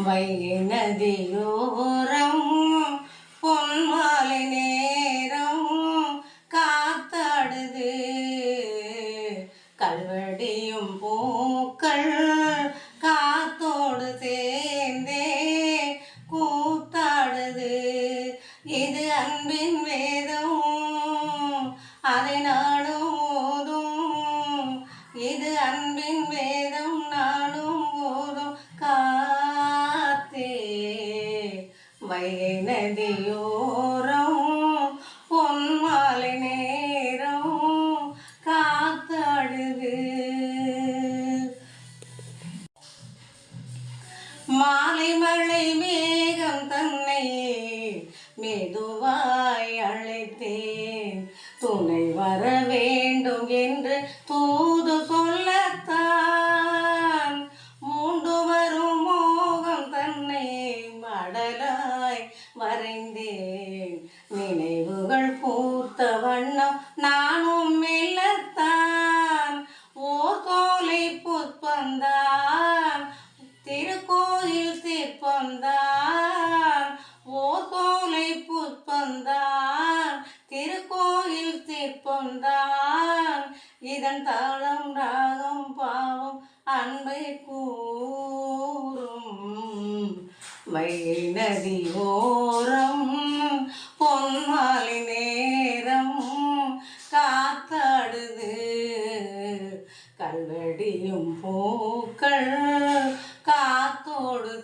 வைகை நதியோரம் பொன்மாலை நேரம் காத்தாடுது கல்வடியும் பூக்கள் காத்தோடு சேர்ந்தே கூத்தாடுது. இது அன்பின் வேதம் அதை நாடும் ஓதும். இது அன்பின் வேதம் நாடும் ஓதும் காத்தே வைகை நதியோரம் பொன்மாலை நேரம் காத்தாடுது. மாலை மழை மேகம் தன்னை மெதுவாய் அழைத்தேன் துணை வர வேண்டும் என்று தூது சொல்லத்தான். மூண்டு வரும் மோகம் தன்னை மடலாய் வரைந்தேன் நினைவுகள் பூத்த வண்ணம் நானும் மெல்லத்தான். ஓர் கோலை புஷ்பந்தான் திருக்கோயில் சிற்பந்தான். ஓர் கோலை புஷ்பந்தான் திருக்கோயில் சிற்பந்தான். இதன் தாளம் ராகம் பாவம் அன்பை கூறும். வைகை நதி ஓரம் பொன்மாலை நேரம் காத்தாடுது கல்வடியும் பூக்கள் காத்தோடு